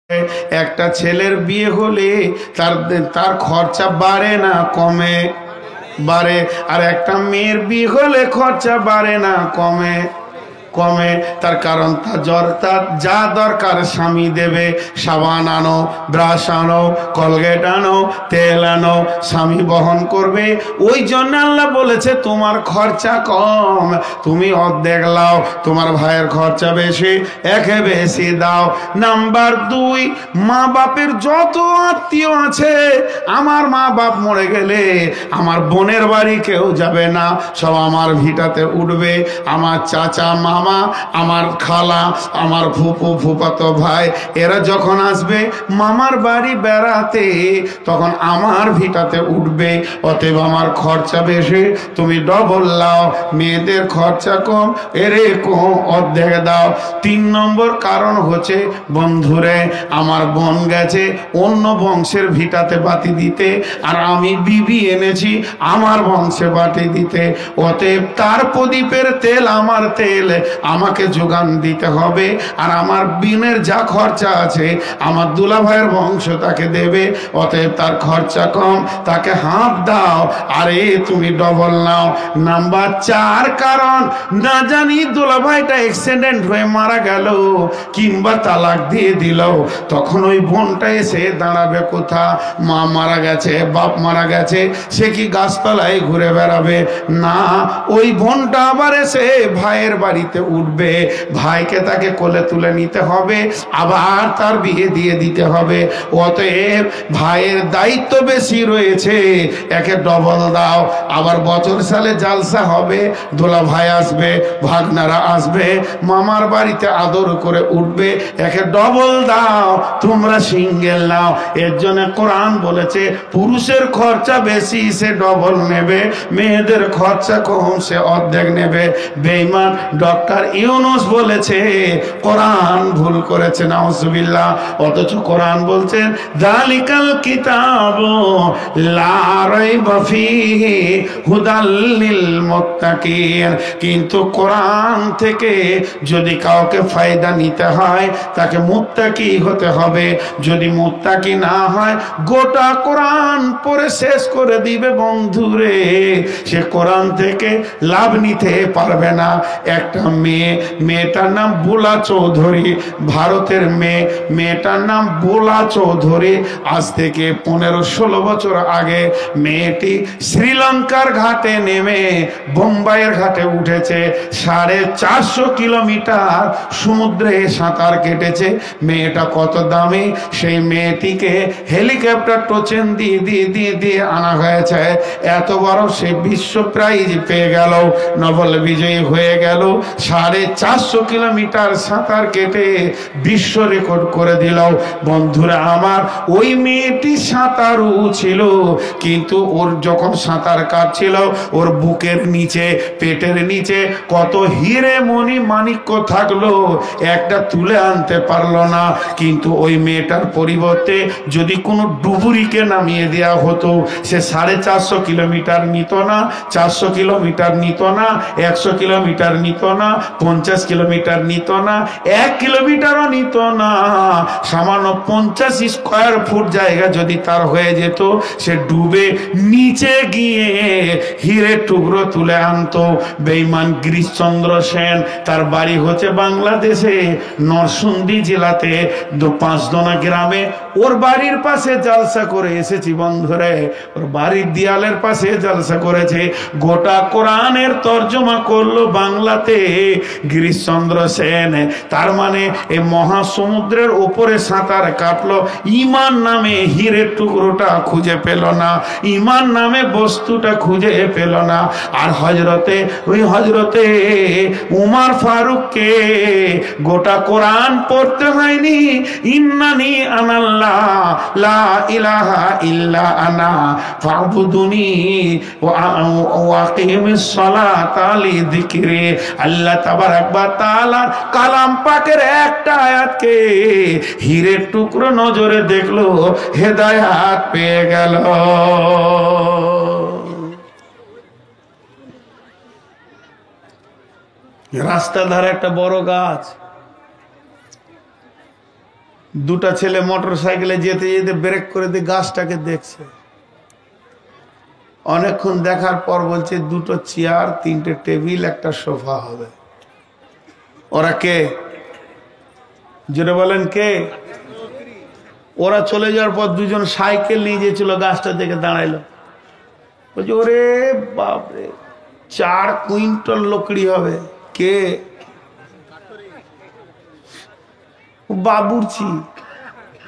একটা ছেলের বিয়ে হলে তার তার খরচা বাড়ে না কমে? বাড়ে। আর একটা মেয়ের বিয়ে হলে খরচা বাড়ে না কমে? কমে। তার কারণ তার যা দরকার স্বামী দেবে। সাবান আনো, ব্রাশ আনো, কলগেট আনো, তেল আনো, স্বামী বহন করবে। ওই জন্য আল্লাহ বলেছে তোমার খরচা কম, তুমি অর্ধেক লাও। তোমার ভাইয়ের খরচা বেশি, একে বেশি দাও। নাম্বার 2, মা বাপের যত আত্মীয় আছে, আমার মা বাপ মরে গেলে আমার বোনের বাড়ি কেউ যাবে না, সব আমার ভিটাতে উঠবে। আমার চাচা, মামা, আমার খালা, আমার ফুপু, ফুফাতো ভাই, এরা যখন আসবে মামার বাড়ি বেড়াতে, তখন আমার ভিটাতে উঠবে। অতএব আমার খরচা বেশি, তুমি ডবল লাও। মেয়েদের খরচা কম, এরে কম, অর্ধেক দাও। 3 নম্বর কারণ হচ্ছে, বন্ধুরে, আমার বোন গেছে অন্য বংশের ভিটাতে বাতি দিতে, আর আমি বিবি এনেছি আমার বংশে বাতি দিতে। অতএব তার প্রদীপের তেল আমার তেল, আমাকে যোগান দিতে হবে। আর আমার বিনের যা খরচা আছে আমার দুলা ভাইয়ের বংশ তাকে দেবে। অতএব তার খরচা কম, তাকে হাফ দাও, আরে তুমি ডবল নাও। নাম্বার 4 কারণ, না জানি দুলা ভাইটা অ্যাক্সিডেন্ট হয়ে মারা গেল কিংবা তালাক দিয়ে দিল, তখন ওই বোনটা এসে দাঁড়াবে কোথা? মা মারা গেছে, বাপ মারা গেছে, সে কি গাছতলায় ঘুরে বেড়াবে? না, ওই বোনটা আবার এসে ভাইয়ের বাড়িতে উঠবে। ভাইকে তাকে কোলে তুলে নিতে হবে, আবার তার বিয়ে দিয়ে দিতে হবে। অতএব ভাইয়ের দায়িত্ব বেশি রয়েছে, একে ডবল দাও। আবার বছর সালে জালসা হবে, দোলা ভাই আসবে, ভাগনারা আসবে, মামার বাড়িতে আদর করে উঠবে, একে ডবল দাও, তোমরা সিঙ্গেল নাও। এর জন্য কোরআন বলেছে পুরুষের খরচা বেশি, সে ডবল নেবে, মেয়েদের খরচা কম, সে অর্ধেক নেবে। বেঈমান ডক্টর ইউনুস বলেছে কোরআন ভুল করেছে, নাউজুবিল্লাহ। অথচ কোরআন বলছেন যালিকাল কিতাবু লা রাইবা ফীহি হুদাল লিল মুত্তাকিন। কিন্তু কোরআন থেকে যদি কাউকে ফায়দা নিতে হয়, তাকে মুত্তাকি হতে হবে। যদি মুত্তাকি না হয়, গোটা কোরআন পড়ে শেষ করে দিবে বন্ধুরে, সে কোরআন থেকে লাভ নিতে পারবে না। একটা মেয়েটার নাম বোলা চৌধুরী, ভারতের মেয়েটার নাম বোলা চৌধুরী। আজ থেকে 15-16 বছর আগে মেয়েটি শ্রীলঙ্কার ঘাটে নেমে বোম্বাইয়ের ঘাটে উঠেছে। 450 কিলোমিটার সমুদ্রে সাঁতার কেটেছে। মেয়েটা কত দামি, সেই মেয়েটিকে হেলিকপ্টার টোচেন দিয়ে আনা হয়েছে। এত বড় সে বিশ্ব প্রাইজ পেয়ে গেল, নোবেল বিজয়ী হয়ে গেল। 450 কিলোমিটার সাঁতার কেটে বিশ্ব রেকর্ড করে দিল। বন্ধুরা আমার, ওই মেয়েটি সাঁতারু ছিল, কিন্তু ওর যখন সাঁতার কাটছিল, ওর বুকের নিচে, পেটের নিচে কত হিরে মণি মাণিক্য থাকলো, একটা তুলে আনতে পারলো না। কিন্তু ওই মেয়েটার পরিবর্তে যদি কোনো ডুবুরিকে নামিয়ে দেওয়া হতো, সে 450 কিলোমিটার নিত না, 400 কিলোমিটার নিত না, 100 কিলোমিটার নিত না, 50 কিলোমিটার নিত না, 1 কিলোমিটারও নিত না। সামান্য 50 স্কয়ার ফুট জায়গা যদি তার হয়ে যেত, সে ডুবে নিচে গিয়ে হীরের টুকরো তুলে আনতো। বেঈমান গিরিশচন্দ্র সেন, তার বাড়ি হচ্ছে বাংলাদেশে নরসিংদী জেলাতে 5দোনা গ্রামে। ওর বাড়ির পাশে জালসা করে এসেছি বন্ধুরে, ওর বাড়ির দেয়ালের পাশে জালসা করেছে। গোটা কোরআনের তর্জমা করলো বাংলাতে গিরিশচন্দ্র সেন। তার মানে এই মহাসমুদ্রের উপরে সাঁতার কাটলো, ইমান নামে হীরের টুকরোটা খুঁজে পেল না, ইমান নামে বস্তুটা খুঁজে পেল না। আর হজরতে উমর ফারুককে গোটা কোরআন পড়তে হয়নি। ইন্নানি আনাল্লাহ লা ইলাহা ইল্লা আনা ফাবুদুনি ওয়া আকিমিস সালাতা লিযিকরি। আল্লাহ তাবারাক ওয়া তাআলা কালাম পাকের একটা আয়াতকে হীরের টুকরো নজরে দেখলো, হেদায়েত পেয়ে গেল। রাস্তার ধারে একটা বড় গাছ, দুটা ছেলে মোটর সাইকেলে যেতে যেতে ব্রেক করে দিয়ে গাছটাকে দেখছে। অনেকক্ষণ দেখার পর বলছে দুটো চেয়ার, তিনটে টেবিল, একটা সোফা হবে। ওরা কে? জোরে বলেন কে? ওরা চলে যাওয়ার পর দুজন সাইকেল নিয়ে গিয়েছিল, গাছটা দেখে দাঁড়াইলো। বলছে ওরে বাপরে, 4 কুইন্টাল লকড়ি হবে। কে? বাবুর্চি।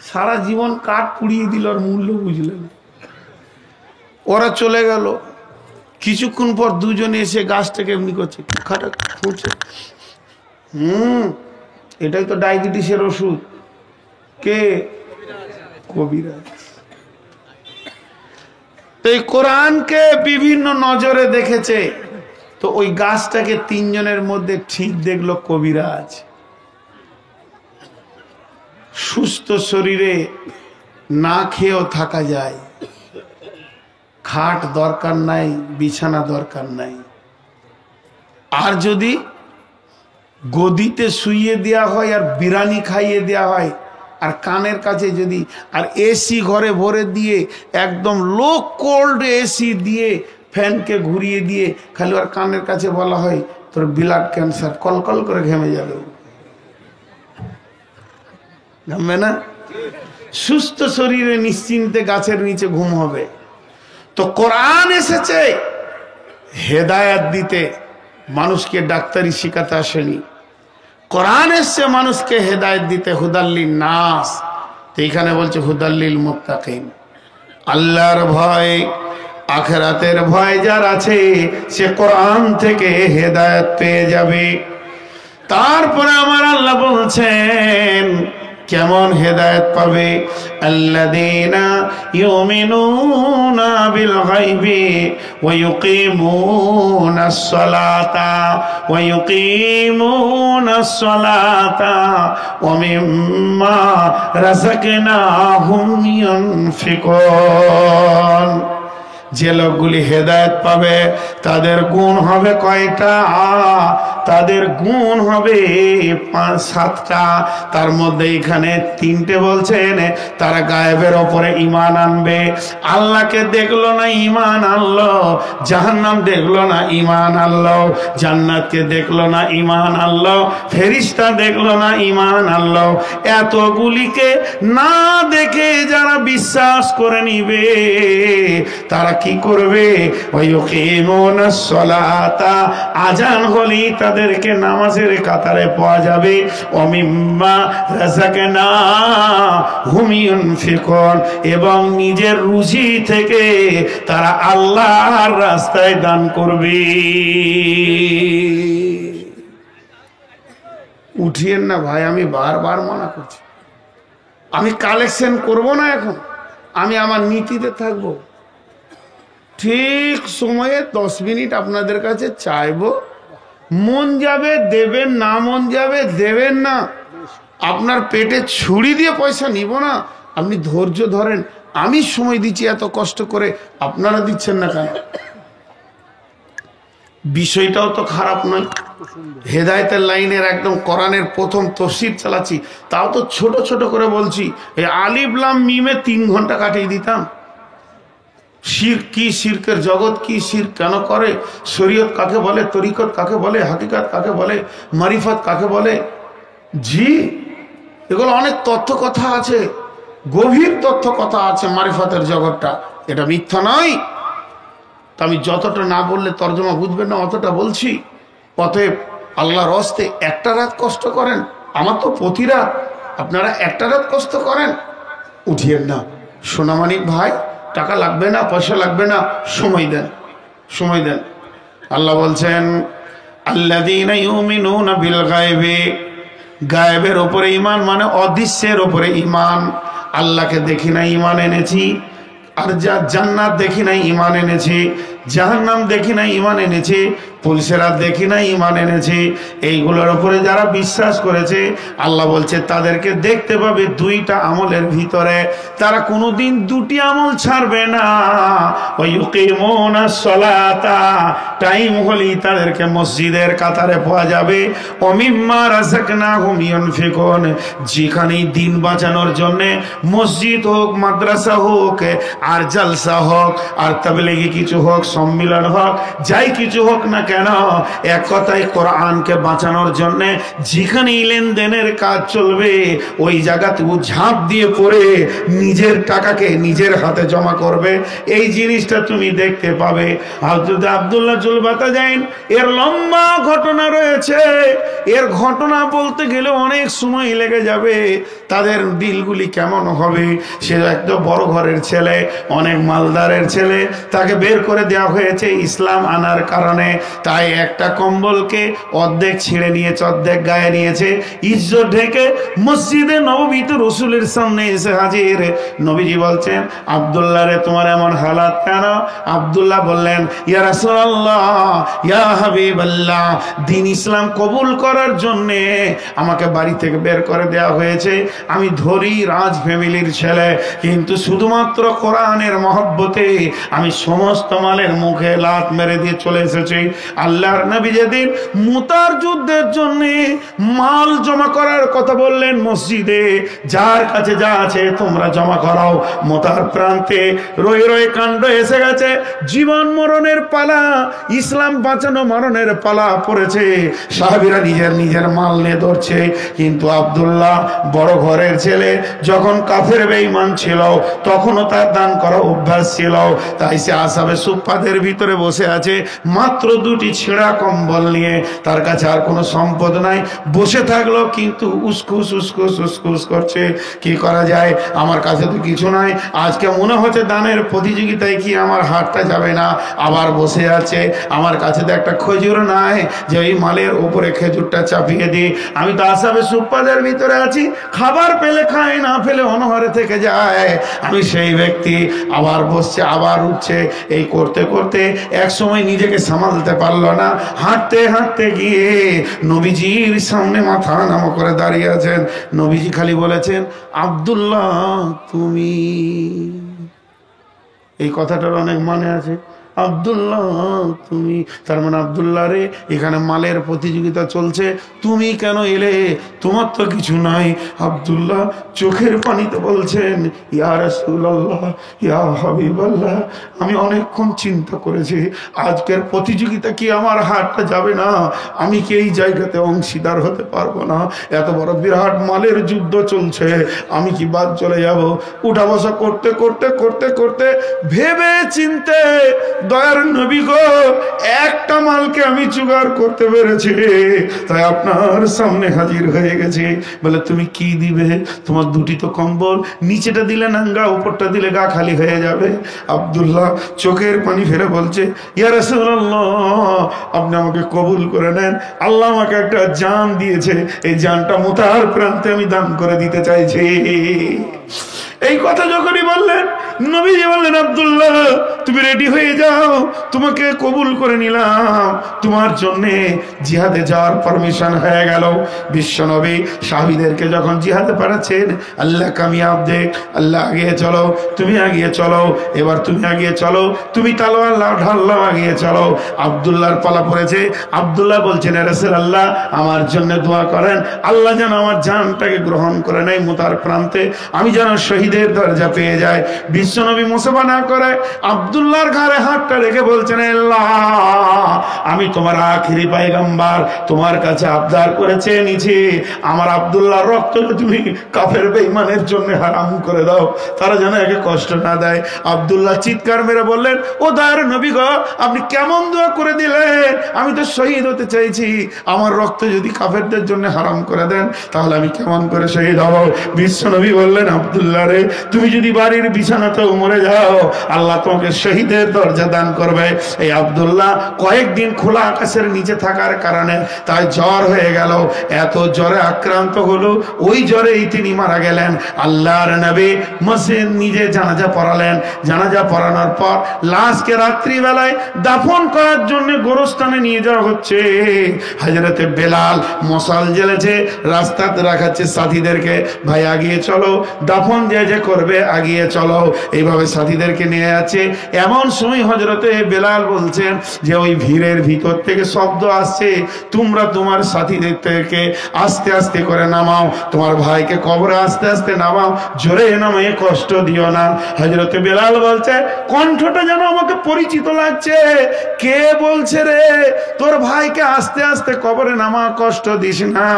সারা জীবন কাঠ পুড়িয়ে দিল, আর মূল্য বুঝলেন। ওরা চলে গেল। কিছুক্ষণ পর দুজনে এসে গাছটাকে এমনি করছে, খাটা ফুটছে। এটাই তো ডায়াবেটিসের ওষুধ। কে? কবিরাজ। তো এই কোরআনকে বিভিন্ন নজরে দেখেছে, তো ওই গাছটাকে 3 জনের মধ্যে ঠিক দেখলো কবিরাজ। সুস্থ শরীরে না খেয়েও থাকা যায়, খাট দরকার নাই, বিছানা দরকার নাই। আর যদি গদিতে শুইয়ে দেওয়া হয় আর বিরানি খাইয়ে দেওয়া হয়, আর কানের কাছে যদি আর এসি ঘরে ভরে দিয়ে একদম লো কোল্ড এসি দিয়ে ফ্যানকে ঘুরিয়ে দিয়ে খালি আর কানের কাছে বলা হয় তোর ব্লাড ক্যান্সার, কলকল করে ঘেমে যাবে। ঘামবে না? সুস্থ শরীরে নিশ্চিন্তে গাছের নিচে ঘুম হবে। তো কোরআন এসেছে হেদায়েত দিতে, মানুষকে ডাক্তারি শিখাতে আসেনি। কোরআন এসছে মানুষকে হেদায়েত দিতে, হুদাল্লিন নাস। তো এখানে বলছে হুদাল্লিল মুত্তাকিন। আল্লাহর ভয়, আখিরাতের ভয় যার আছে সে কোরআন থেকে হেদায়েত পেয়ে যাবে। তারপরে আমার আল্লাহ বলছেন কেমন হেদায়েত পাবে? আল্লাযীনা ইউমিনুনা বিল গায়বি ওয়া ইউকিমুনাস সালাতা ওয়া মিম্মা রাযাকনাহুম ইউনফিকুন। যে লোকগুলি হেদায়েত পাবে তাদের গুণ হবে কয়টা? তাদের গুণ হবে 5-7টা। তার মধ্যে এখানে 3টে বলছেন। তারা গায়েবের ওপরে ঈমান আনবে। আল্লাহকে দেখলো না, ঈমান আনলো। জাহান্নাম দেখলো না, ঈমান আনলো। জান্নাতকে দেখলো না, ঈমান আনলো। ফেরেশতা দেখলো না, ঈমান আনলো। এতগুলিকে না দেখে যারা বিশ্বাস করে নিবে তারা কি করবে? ওয়ায়ুকিমুনাস সালাতা, আযান হলেই তাদেরকে নামাজের কাতারে পাওয়া যাবে। ওয়া মিম্মা রাযাকনাহুম ইউনফিকুন, এবং নিজের রুজি থেকে তারা আল্লাহর রাস্তায় দান করবে। উঠিয়েন না ভাই, আমি বারবার মানা করছি। আমি কালেকশন করব না, এখন আমি আমার নীতিতে থাকবো। ঠিক সময়ে 10 মিনিট আপনাদের কাছে চাইবো, মন যাবে দেবেন, না মন যাবে দেবেন না। আপনার পেটে ছুরি দিয়ে পয়সা নিব না, আপনি ধৈর্য ধরেন। আমি সময় দিচ্ছি এত কষ্ট করে, আপনারা দিচ্ছেন না কেন? বিষয়টাও তো খারাপ নয়। হেদায়েতের লাইনের একদম কোরআনের প্রথম তাফসীর চালাচ্ছি, তাও তো ছোট ছোট করে বলছি। এই আলিফ লাম মিমে 3 ঘন্টা কাটিয়ে দিতাম। শিরক কি, শিরকের জগৎ কি, শিরক কেন করে, শরীয়ত কাকে বলে, তরিকত কাকে বলে, হাকিকত কাকে বলে, মারিফত কাকে বলে। জি, এগুলো অনেক তথ্য কথা আছে, গভীর তথ্য কথা আছে মারিফতের জগৎটা। এটা মিথ্যা নয়। তা আমি যতটা না বললে তর্জমা বুঝবেন না অতটা বলছি। অতএব আল্লাহর হস্তে একটা রাত কষ্ট করেন, আমার তো প্রতি রাত, আপনারা একটা রাত কষ্ট করেন। উঠিয়েন না সোনামানিক ভাই, টাকা লাগবে না, পয়সা লাগবে না, সময় দেন, সময় দেন। আল্লাহ বলছেন আল্লাযীনা ইউমিনুনা বিল গায়বি, গায়েবের ওপরে ঈমান মানে অদৃশ্যের ওপরে ঈমান। আল্লাহকে দেখি না ঈমান এনেছি, আর যা জান্নাত দেখি না ঈমান এনেছি। জাহান্নাম দেখি না, ঈমান এনেছি, পুলিশেরা দেখি না, ঈমান এনেছি। এইগুলোর উপরে যারা বিশ্বাস করেছে, আল্লাহ বলছে তাদেরকে দেখতে পাবে দুইটা আমলের ভিতরে, তারা কোনোদিন দুটি আমল ছাড়বে না। ওয়ায়ুকিমুনাস সালাতা, টাইম হলেই তাদেরকে মসজিদের কাতারে পাওয়া যাবে। ওমিম্মা রাযাকনাহুম ইউনফিকুন, যেখানেই দিন বাঁচানোর জন্য মসজিদ হোক, মাদ্রাসা হোক, আর জালসা হোক, আর তাবলীগি কিছু হোক, সম্মিলন হোক, যাই কিছু হোক না কেন, এক কথায় কোরআনকে বাঁচানোর জন্য যেখানেই লেনদেনের কাজ চলবে, ওই জায়গাতে ঝাঁপ দিয়ে পড়ে নিজের টাকাকে নিজের হাতে জমা করবে। এই জিনিসটা তুমি দেখতে পাবে। হযরত আব্দুল্লাহ জুল বাতাজাইন, এর লম্বা ঘটনা রয়েছে। এর ঘটনা বলতে গেলে অনেক সময় লেগে যাবে। তাদের দিলগুলি কেমন হবে? সে একদম বড় ঘরের ছেলে, অনেক মালদারের ছেলে, তাকে বের করে দেওয়া হয়েছে ইসলাম আনার কারণে। তাই একটা কম্বলকে অর্ধেক ছিঁড়ে নিয়েছে, অর্ধেক গায়ে নিয়েছে, ইজ্জত ঢেকে মসজিদে নববীতে রসুলের সামনে এসে হাজির। নবীজি বলছেন, আব্দুল্লাহ রে, তোমার এমন হালাত কেন? আব্দুল্লাহ বললেন, ইয়া রাসূলুল্লাহ, ইয়া হাবিবাল্লাহ, দ্বীন ইসলাম কবুল করার জন্যে আমাকে বাড়ি থেকে বের করে দেওয়া হয়েছে। আমি ধরি রাজ ফ্যামিলির ছেলে, কিন্তু শুধুমাত্র কোরআনের মহব্বতে আমি সমস্ত মালের মুখে লাত মেরে দিয়ে চলে এসেছি। আল্লাহর নবী যেদিন মুতার যুদ্ধের জন্য মাল জমা করার কথা বললেন, মসজিদে যার কাছে যা আছে তোমরা জমা করাও। মুতার প্রান্তে রয়ে রয়ে কাণ্ড এসে গেছে, জীবন মরণের পালা, ইসলাম বাঁচানো মরণের পালা পড়েছে। সাহাবীরা নিজের নিজের মাল নিয়ে ধরছে, কিন্তু আব্দুল্লাহ বড় ঘরের ছেলে, যখন কাফের বেঈমান ছিল তখনও তার দান করা অভ্যাস ছিল। তাই সে আসাবে সুফফাদের ভিতরে বসে আছে, মাত্র দুটি ছেঁড়া কম্বল নিয়ে, তার কাছে আর কোনো সম্পদ নাই। বসে থাকলো, কিন্তু উসকুস উসকুস উসকুস করছে, কি করা যায়, আমার কাছে তো কিছু নাই, আজকে মনে হচ্ছে দানের প্রতিযোগিতায় কি আমার হাতটা যাবে না। আবার বসে আছে, আমার কাছে তো একটা খেজুর নাই যে ওই মালের উপরে খেজুরটা চাপিয়ে দিই। আমি তো আসাবে সুফফাদের ভিতরে আছি, খাবার পেলে খায়, না পেলে অনহারে থেকে যায়। আমি সেই ব্যক্তি। আবার বসছে, আবার উঠছে, এই করতে করতে এক সময় নিজেকে সামালতে পারলো না, হাঁটতে হাঁটতে গিয়ে নবীজির সামনে মাথা নামা করে দাঁড়িয়ে আছেন। নবীজি খালি বলেছেন, আব্দুল্লাহ তুমি। এই কথাটার অনেক মানে আছে, আব্দুল্লাহ তুমি। তার মানে আব্দুল্লাহ রে, এখানে মালের প্রতিযোগিতা চলছে, তুমি কেন এলে? তোমার তো কিছু নাই। আব্দুল্লাহ চোখের পানিতে বলছেন, ইয়া রাসূলুল্লাহ, ইয়া হাবিবাল্লাহ, আমি অনেকক্ষণ চিন্তা করেছি, আজকের প্রতিযোগিতা কি আমার হাতটা যাবে না? আমি কি এই জায়গাতে অংশীদার হতে পারবো না? এত বড় বিরাট মালের যুদ্ধ চলছে, আমি কি বাদ চলে যাব? উঠা বসা করতে করতে করতে করতে ভেবে চিনতে, দয়ার নবী গো, একটা মালকে আমি জোগাড় করতে পেরেছি, তাই আপনার সামনে হাজির হয়ে গেছি। বলে, তুমি কি দিবে? তোমার দুটি তো কম্বল, নিচেটা দিলে নাঙ্গা, উপরটা দিলে গা খালি হয়ে যাবে। আব্দুল্লাহ চোখের পানি ফেলে বলছে, ইয়া রাসূলুল্লাহ, আপনি আমাকে কবুল করে নেন, আল্লাহ আমাকে একটা জান দিয়েছে, এই জানটা মুতার প্রান্তে আমি দান করে দিতে চাইছি। এই কথা যখনই বললেন, নবীজি বললেন, আব্দুল্লাহ তুমি রেডি হয়ে যাও, তোমাকে কবুল করে নিলাম, তোমার জন্য জিহাদে যাওয়ার পারমিশন হয়ে গেল। বিশ্বনবী সাহাবীদেরকে যখন জিহাদে পাঠাচ্ছেন, আল্লাহ কামিয়াব দেখ, আল্লাহ আগিয়ে চলো, তুমি আগিয়ে চলো, এবার তুমি আগিয়ে চলো, তুমি তালোয়ার ঢাল্লাও, আগিয়ে চলো। আব্দুল্লাহর পালা পড়েছে। আব্দুল্লাহ বলছেন, ইয়া রাসূলুল্লাহ, আমার জন্য দোয়া করেন, আল্লাহ যেন আমার জানটাকে গ্রহণ করে নেয় মুতার প্রান্তে, আমি যেন শহীদের দরজা পেয়ে যাই। বিশ্বনবী মুসাফা না করে আব্দুল্লাহর ঘাড়ে হাতটা রেখে বলছেন, আল্লাহ, আমি তোমার আখিরি পয়গম্বর, তোমার কাছে আবদার করে চেয়ে নিছি, আমার আব্দুল্লাহর রক্তকে তুমি কাফের বেঈমানের জন্য হারাম করে দাও, তারা যেন একে কষ্ট না দেয়। আব্দুল্লাহ চিৎকার মেরে বললেন, ও দয়ার নবী গো, আপনি কেমন দোয়া করে দিলেন? আমি তো শহীদ হতে চাইছি, আমার রক্ত যদি কাফেরদের জন্য হারাম করে দেন, তাহলে আমি কেমন করে শহীদ হব? বিশ্বনবী বললেন, আব্দুল্লাহ রে, তুমি যদি বাড়ির বিছানাতেও মরে যাও, আল্লাহ তোমাকে শহীদের দরজা দান করবে। এই আব্দুল্লাহ কয়েকদিন খোলা আকাশের নিচে থাকার কারণে তাই জ্বর হয়ে গেল, এত জ্বরে আক্রান্ত হলো, ওই জ্বরেই তিনি মারা গেলেন। আল্লাহর নবী মসজিদ নিজে জানাজা পড়ালেন। জানাজা পড়ানোর পর লাশকে রাত্রিবেলায় দাফন করার জন্য গোরস্থানে নিয়ে যাওয়া হচ্ছে। হযরতে বেলাল মশাল জ্বেলেছে, রাস্তাতে রাখাচ্ছে সাথীদেরকে, ভাই আগিয়ে চলো, দাফন যে করবে আগিয়ে চলো। এইভাবে সাথীদেরকে নিয়ে যাচ্ছে। এমন সময় হযরতে বেলাল বলছেন যে ওই ভিড়ের ভিতর থেকে শব্দ আসছে, তোমরা তোমার সাথীদের থেকে আস্তে আস্তে করে নামাও, তোমার ভাইকে কবরে আস্তে আস্তে নামাও, জোরে নামিয়ে কষ্ট দিও না। হযরতে বেলাল বলছে, কণ্ঠটা যেন আমাকে পরিচিত লাগছে, কে বলছে রে তোর ভাইকে আস্তে আস্তে কবরে নামা, কষ্ট দিস না।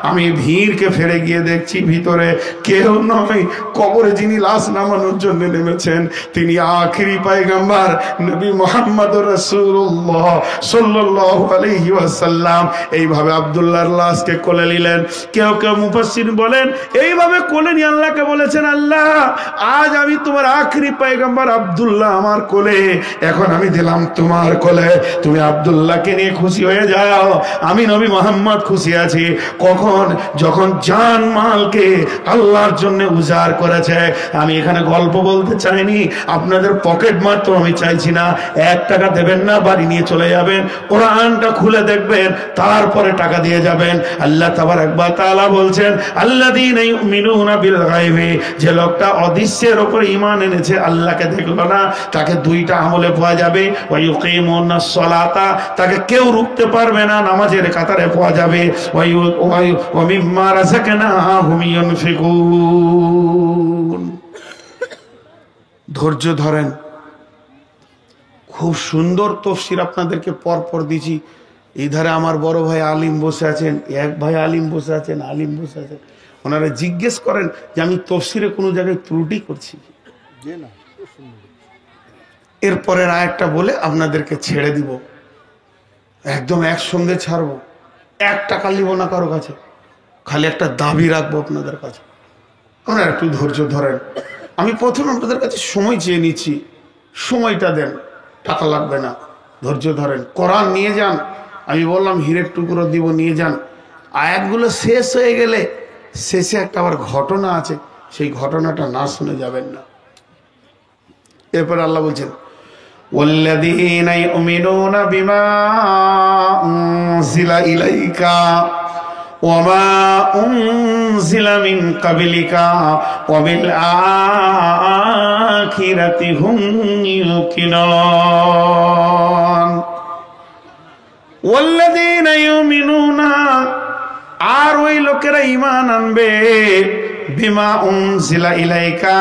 আমি ভিড়কে ফেলে গিয়ে দেখছি ভিতরে কেউ নয়, কবরে যিনি লাশ নামানোর জন্য নেমেছেন তিনি আখিরি পয়গম্বর নবী মুহাম্মদুর রাসূলুল্লাহ সাল্লাল্লাহু আলাইহি ওয়াসাল্লাম। এইভাবে আব্দুল্লাহর লাশকে কোলে নিলেন। কেউ কেউ মুফাসসির বলেন এইভাবে কোলে নিয়ে আল্লাহকে বলেছেন, আল্লাহ আজ আমি তোমার আখিরি পয়গম্বর আব্দুল্লাহ আমার কোলে, এখন আমি দিলাম তোমার কোলে, তুমি আব্দুল্লাহকে নিয়ে খুশি হয়ে যাও, আমি নবী মুহাম্মদ খুশি আছি। কখন? যখন জান মালকে আল্লাহর জন্য উজাড় করেছে। আমি এখানে গল্প বলতে চাইনি, আপনাদের পকেট মার তো আমি চাইছি না। 1 টাকা দেবেন না, বাড়ি নিয়ে চলে যাবেন, কোরআনটা খুলে দেখবেন, তারপরে টাকা দিয়ে যাবেন। আল্লাহ তাবারক ওয়া তাআলা বলছেন, আল্লাযীনা ইউমিনুনা বিল গায়বি, যে লোকটা অদৃশ্যের উপর ঈমান এনেছে, আল্লাহকে দেখলো না, তাকে 2টা আমলে পাওয়া যাবে। ওয়া ইউকিমুনাস সালাতা, তাকে কেউ রুখতে পারবে না, নামাজের কাতারে পাওয়া যাবে। ওয়া মিম্মা রাযাকনাহুম ইউনফিকুন। ধৈর্য ধরেন, খুব সুন্দর তাফসীর আপনাদেরকে পরপর দিছি। ইধারে আমার বড় ভাই আলিম বসে আছেন, এক ভাই আলিম বসে আছেন, আলিম বসে আছেন। ওনারা জিজ্ঞেস করেন যে আমি তাফসীরে কোনো জায়গায় ত্রুটি করছি। এরপরের আয়াতটা বলে আপনাদেরকে ছেড়ে দিব, একদম একসঙ্গে ছাড়বো। 1 টাকা নিব না কারো কাছে, খালি একটা দাবি রাখবো আপনাদের কাছে, আপনারা একটু ধৈর্য ধরেন। আমি প্রথমে আপনাদের কাছে সময় চেয়ে নিচ্ছি, সময়টা দেন, টাকা লাগবে না, ধৈর্য ধরেন। কোরআন নিয়ে যান, আমি বললাম হীরের টুকরো দিব, নিয়ে যান। আয়াতগুলো শেষ হয়ে গেলে শেষে একটা আবার ঘটনা আছে, সেই ঘটনাটা না শুনে যাবেন না। এরপর আল্লাহ বলছেন, ওয়াল্লাযীনা ইউমিনুনা বিমা উনজিলা ইলাইকা ওয়া মা উনজিলা মিন ক্বাবলিকা ওয়া বিল আখিরাতি হুম ইউকিনুন। ওয়াল্লাযীনা ইউমিনুনা, আর ওই লোকেরা ঈমান আনবে, বিমা উনজিলা ইলাইকা,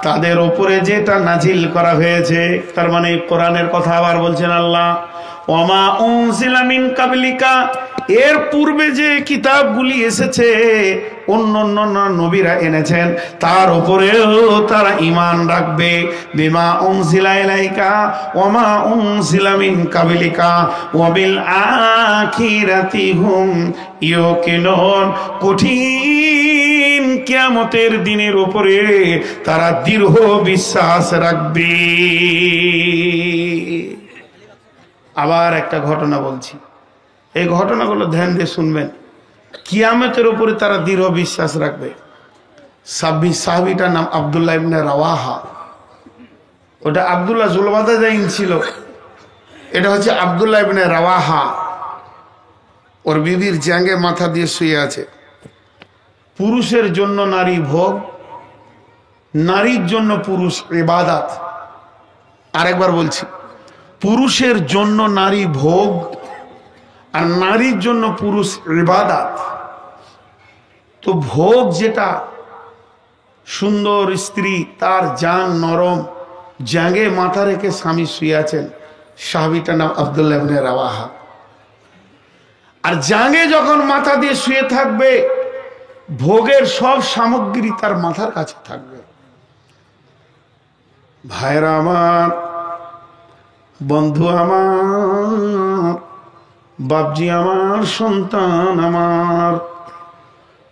তাদের উপরে যেটা নাজিল করা হয়েছে, তার মানে কোরআনের কথা আবার বলছেন আল্লাহ। ওমা উনজিলা মিন ক্বাবলিকা, এর পূর্বে যে কিতাবগুলি এসেছে অন্য অন্য নবীরা এনেছেন, তার উপরেও তারা ঈমান রাখবে। বিমা উনজিলা ইলাইকা ওমা উনজিলা মিন ক্বাবলিকা ওয়া বিল আখিরাতি হুম ইউকিনুন। কঠিন কিয়ামতের দিনের উপরে তারা দৃঢ় বিশ্বাস রাখবে। আবার একটা ঘটনা বলছি, এই ঘটনাগুলো ধ্যান দিয়ে শুনবেন। কিয়ামতের উপরে তারা দৃঢ় বিশ্বাস রাখবে। সাহাবীটার নাম আব্দুল্লাহ ইবনে রাওয়াহা। ওটা আব্দুল্লাহ জুলবাদাইন ছিল, এটা হচ্ছে আব্দুল্লাহ ইবনে রাওয়াহা। ওর বিবির জাঙ্গে মাথা দিয়ে শুয়ে আছে। পুরুষের জন্য নারী ভোগ, নারীর জন্য পুরুষ ইবাদত। আরেকবার বলছি, পুরুষের জন্য নারী ভোগ আর নারীর জন্য পুরুষ ইবাদত। তো ভোগ যেটা সুন্দর স্ত্রী, তার জান নরম, জাঙ্গে মাথা রেখে স্বামী শুয়ে আছেন, সাহাবীটার নাম আব্দুল্লাহ ইবনে রাওয়াহা। আর জাঙ্গে যখন মাথা দিয়ে শুয়ে থাকবে, ভোগের সব সামগ্রী তার মাথার কাছে থাকবে। ভাইরা আমার, বন্ধু আমার, বাপজি আমার, সন্তান আমার,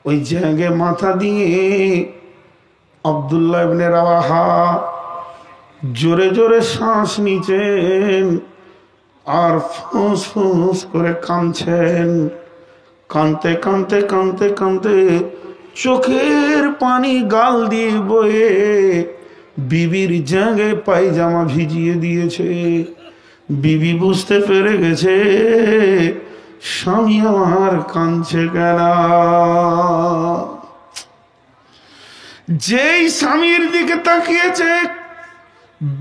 ওই জায়গায় মাথা দিয়ে আব্দুল্লাহ ইবনে রাওয়াহা জোরে জোরে শ্বাস নিচ্ছেন আর ফুঁস ফুঁস করে কাঁদছেন। কাঁদতে কাঁদতে কাঁদতে কাঁদতে চোখের পানি গাল দিয়ে বয়ে বিবির জাঙ্গে পায়জামা ভিজিয়ে দিয়েছে। বিবি বুঝতে পেরে গেছে স্বামী আমার কাঁদছে কেন। যেই স্বামীর দিকে তাকিয়েছে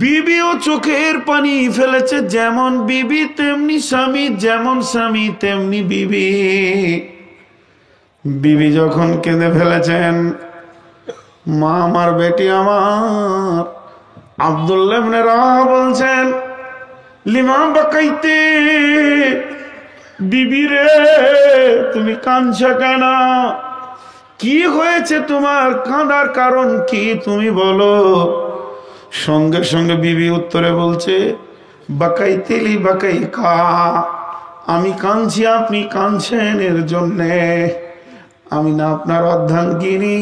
বিবিও চোখের পানি ফেলেছে। যেমন বিবি তেমনি স্বামী, যেমন স্বামী তেমনি বিবি। বিবি যখন কেঁদে ফেলেছেন, মা আমার, বেটি আমার আব্দুল্লাহ ইবনে রাওয়াহা বলছেন, লিমা বাকাইতে, বিবি রে তুমি কাঁদছো কেন? কি হয়েছে তোমার? কাঁদার কারণ কি তুমি বলো। সঙ্গে সঙ্গে বিবি উত্তরে বলছে, বাকাইতেলি বাকাই কা, আমি কাঁদছি আপনি কাঁদছেন এর জন্যে। আমি না আপনার অর্ধাঙ্গিনী।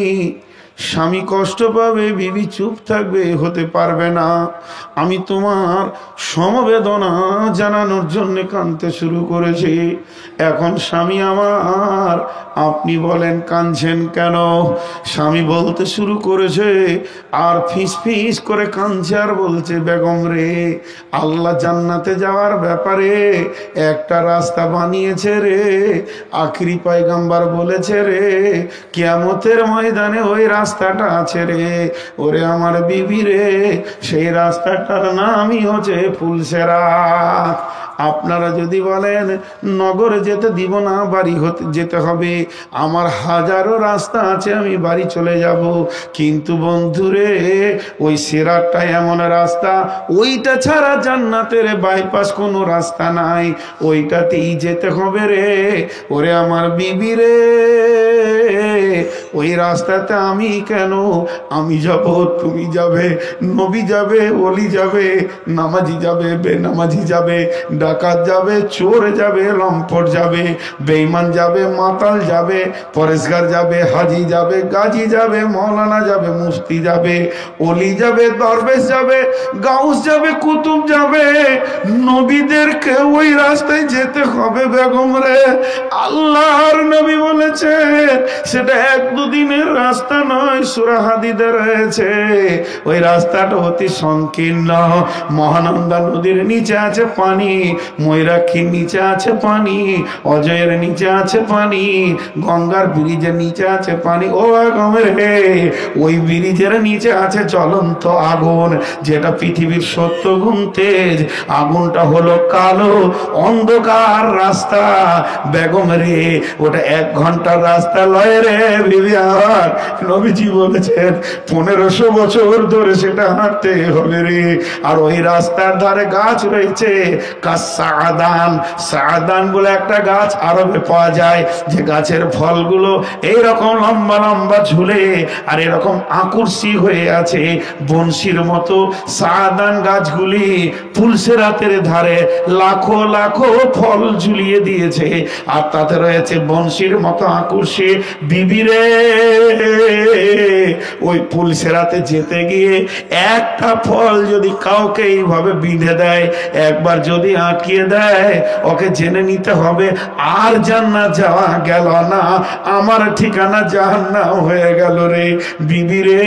স্বামী কষ্ট পাবে, বিবি চুপ থাকবে, হতে পারবে না। আমি তোমার সমবেদনা জানানোর জন্য কাঁদতে শুরু করেছি। এখন স্বামী আমার, আপনি বলেন কাঁদছেন কেন? স্বামী বলতে শুরু করেছে আর ফিস ফিস করে কাঁদছে আর বলছে, বেগম রে, আল্লাহ জান্নাতে যাওয়ার ব্যাপারে একটা রাস্তা বানিয়েছে রে। আখরি পয়গম্বর বলেছে রে, কিয়ামতের ময়দানে ওই রাস্তাটা আছে রে। ওরে আমার বিবি রে, সেই রাস্তাটার নামই হচ্ছে ফুলসেরাত। আপনারা যদি বলেন নগরে যেতে দিব না, বাড়ি যেতে হবে, আমার হাজারো রাস্তা আছে, আমি বাড়ি চলে যাব। কিন্তু বন্ধুরে, ওই সিরাতটা এমন রাস্তা, ওইটা ছাড়া জান্নাতের বাইপাস কোনো রাস্তা নাই, ওইটাতেই যেতে হবে রে। ওরে আমার বিবি রে, ওই রাস্তাতে আমি কেন? আমি যাব, তুমি যাবে, নবী যাবে, ওলি যাবে, নামাজি যাবে, বেনামাজি যাবে, ডাকাত যাবে, চোর যাবে, লম্পট যাবে, বেঈমান যাবে, মাতাল যাবে, পরেশগার যাবে, হাজি যাবে, গাজী যাবে, মৌলানা যাবে, মুফতি যাবে, ওলি যাবে, দরবেশ যাবে, গাউস যাবে, কুতুব যাবে। নবীদেরকে ওই রাস্তায় যেতে হবে বেগম রে। আল্লাহর নবী বলেছে সেটা এক দুদিনের রাস্তা নয়, সূরা হাদীদে রয়েছে। ওই রাস্তাটা অতি সংকীর্ণ। মহানন্দা নদীর নিচে আছে পানি, ময়ূরাক্ষীর নিচে আছে পানি, অজয়ের নিচে আছে পানি, গঙ্গার ব্রিজের নিচে আছে পানি। ও রে, ওই ব্রিজের নিচে আছে জ্বলন্ত আগুন, যেটা পৃথিবীর 70 গুণ তেজ। আগুনটা হলো কালো অন্ধকার রাস্তা বেগম রে। ওটা 1 ঘন্টার রাস্তা লয় রে বিবি আমার। নবীজি বলেছেন 1500 বছর ধরে সেটা হাঁটতে হবে রে। আর ওই রাস্তার ধারে গাছ রয়েছে কাসাদান। সাদান বলে একটা গাছ আরবে পাওয়া যায়, যে গাছের ফলগুলো এইরকম লম্বা লম্বা ঝুলে আর এরকম আকর্ষি হয়ে আছে বংশীর মতো। সাদান গাছগুলি ফুলসেরাতের ধারে লাখো লাখো ফল ঝুলিয়ে দিয়েছে, আর তাতে রয়েছে বংশীর মতো আকর্ষি। বিবিরে, ওই ফুলসেরাতে যেতে গিয়ে একটা ফল যদি কাউকে এইভাবে বিঁধে দেয়, একবার যদি আটকিয়ে দেয়, ওকে জেনে নিতে হবে আর জান্নাত যাওয়া গেল না, আমার ঠিকানা জাহান্নাম হয়ে গেল রে। বিবি রে,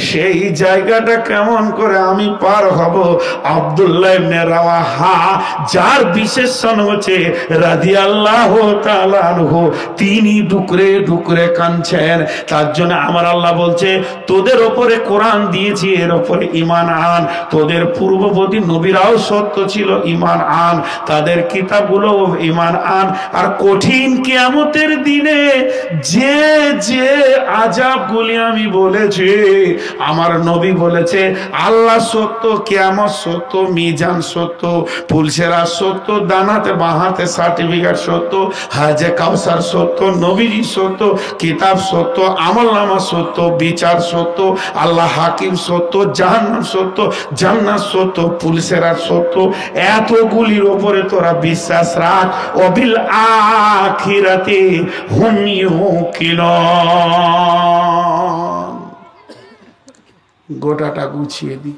সেই জায়গাটা কেমন করে আমি পার হব? আব্দুল্লাহ ইবনে রাওয়াহা, যার বিশেষণ হচ্ছে রাদিয়াল্লাহু তাআলা আনহু, তিনি ডুকরে ডুকরে কাঁদছেন। তার জন্য আমার আল্লাহ বলছে, তোদের ওপরে কোরআন দিয়েছি, এর ওপরে ঈমান আন। তোদের পূর্ববর্তী নবীরাও সত্য ছিল, ঈমান আন, তাদের কিতাবগুলো ঈমান আন। আর কঠিন কিয়ামতের দিনে যে যে আযাবগুলি আমি বলেছি, আমার নবী বলেছে আল্লাহ সত্য, কিয়ামত সত্য, মিজান সত্য, ফুলসেরাত সত্য, ডানাতে বাহাতে সার্টিফিকেট সত্য, হাজে কাউসার সত্য, নবীজি সত্য, কিতাব সত্য, আমলনামা সত্য, বিচার সত্য, আল্লাহ হাকিম সত্য, জাহান্নাম সত্য, জান্নাত সত্য, ফুলসেরাত সত্য। এতগুলির উপরে তোরা বিশ্বাস রাখ। অবিল আখিরাতি হুম ইউকিনুন। গোটাটা গুছিয়ে দি।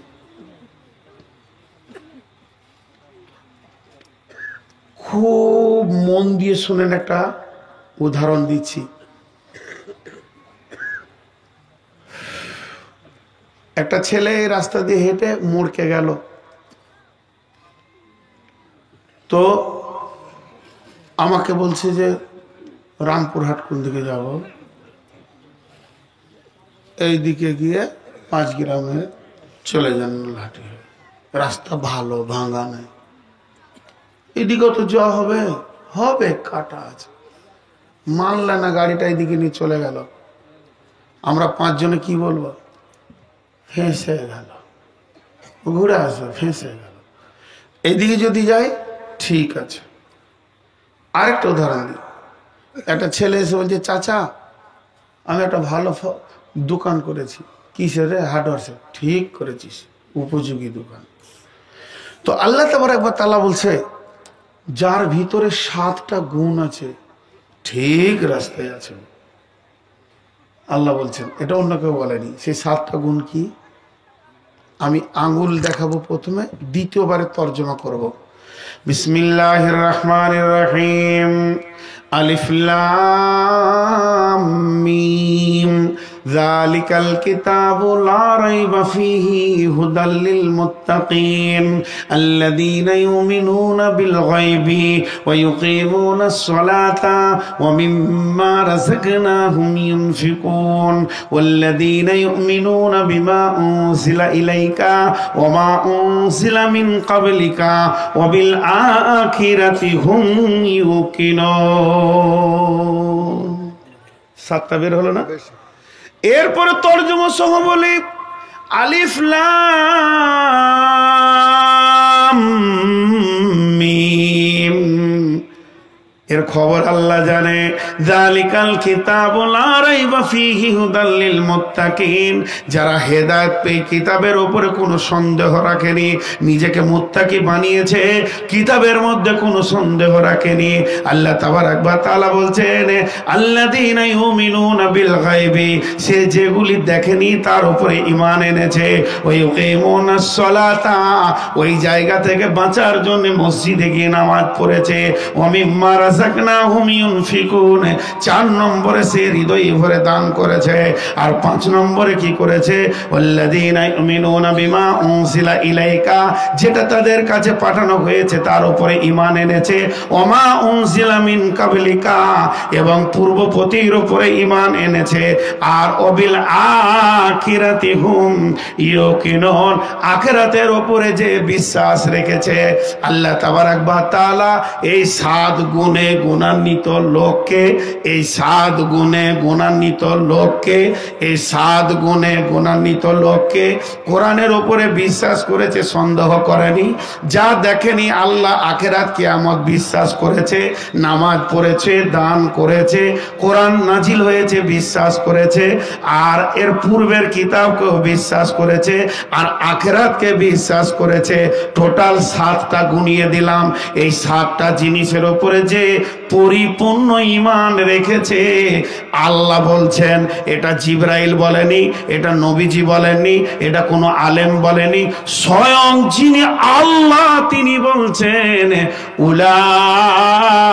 দিয়ে শোনেন, একটা উদাহরণ দিচ্ছি। একটা ছেলে রাস্তা দিয়ে হেঁটে মুড়কে গেল, তো আমাকে বলছে যে রামপুরহাট কোন দিকে যাব, এই দিকে গিয়ে 5 গ্রামে চলে যান লাঠি, রাস্তা ভালো, ভাঙা নাই। এদিকেও তো যাওয়া হবে, হবে কাটা আছে। মানলে না, গাড়িটা এদিকে নিয়ে চলে গেল। আমরা 5 জনে কি বলবো? ফেঁসে গেল, ঘুরে আসবে, ফেঁসে গেল। এদিকে যদি যাই ঠিক আছে। আরেকটা উদাহরণ দিই। একটা ছেলে এসে বলছে, চাচা আমি একটা ভালো দোকান করেছি। কিসের? হার্ডওয়্যার। ঠিক করেছিস, উপযোগী দোকান। তো আল্লাহ তাআলা বলছে, যার ভিতরে 7টা গুণ আছে ঠিক রাস্তায় আছে। আল্লাহ বলছেন, এটা অন্য কেউ বলেনি। সেই 7টা গুণ কি? আমি আঙ্গুল দেখাবো প্রথমে, দ্বিতীয়বারে তর্জমা করব। বিসমিল্লাহির রহমানির রহিম। আলিফ লাম মিম যালিকাল কিতাবু লা রাইবা ফীহি হুদাল লিল মুত্তাকিন আল্লাযীনা ইউমিনুনা বিল গায়বি ওয়া ইউকিমুনাস সালাতা ওয়া মিম্মা রাযাকনাহুম ইউনফিকুন ওয়াল্লাযীনা ইউমিনুনা বিমা উনজিলা ইলাইকা ওয়া মা উনজিলা মিন ক্বাবলিকা ওয়া বিল আখিরাতি হুম ইউকিনুন। 7টা বের হলো না? এরপরে তরজমা সহ বলি, আলিফ লাম মিম। এর খবর আল্লাহ জানে। যালিকাল কিতাবু লা রাইবা ফীহি হুদাল লিল মুত্তাকিন। যারা হেদায়েত পেয়ে কিতাবের উপরে কোনো সন্দেহ রাখেনি, নিজেকে মুত্তাকি বানিয়েছে, কিতাবের মধ্যে কোনো সন্দেহ রাখেনি। আল্লাহ তাবারাক ওয়া তাআলা বলছেন, আল্লাযীনা ইউমিনুনা বিল গায়বি, সে যেগুলি দেখেনি তার উপরে ঈমান এনেছে। ওয়া ইউকিমুনাস সালাতা, ওই জায়গা থেকে বাঁচার জন্য মসজিদে গিয়ে নামাজ পড়েছে। ওয়া মিম্মা 4 নম্বরে সে হৃদয় ভরে দান করেছে। আর 5 নম্বরে কি করেছে? ওয়াল্লাযীনা ইউমিনুনা বিমা উনজিলা ইলাইকা, যেটা তাদের কাছে পাঠানো হয়েছে তার উপরে ঈমান এনেছে। ওমা উনজিলা মিন ক্বাবলিকা, এবং পূর্বপতির উপরে ঈমান এনেছে। আর অবিল আখিরাতি হুম ইউকিনুন, আখিরাতের উপরে যে বিশ্বাস রেখেছে। আল্লাহ তাবারাক ওয়া তাআলা এই 7 গুণে গুণান্বিত লোককে, এই 7 গুণে গুণান্বিত লোককে, এই 7 গুণে গুণান্বিত লোককে কোরআনের উপরে বিশ্বাস করেছে, সন্দেহ করেনি। যা দেখেনি, আল্লাহ আখিরাত কিয়ামত বিশ্বাস করেছে, নামাজ পড়েছে, দান করেছে, কোরআন নাজিল হয়েছে বিশ্বাস করেছে, আর এর পূর্বের কিতাবকেও বিশ্বাস করেছে, আর আখিরাতকে বিশ্বাস করেছে। টোটাল 7টা গুনিয়ে দিলাম। এই 7টা জিনিসের উপরে যে পরিপূর্ণ ঈমান রেখেছে, আল্লাহ বলছেন, এটা জিবরাইল বলেনি, এটা নবীজি বলেননি, এটা কোনো আলেম বলেনি, স্বয়ং যিনি আল্লাহ তিনি বলছেন, উলাইকা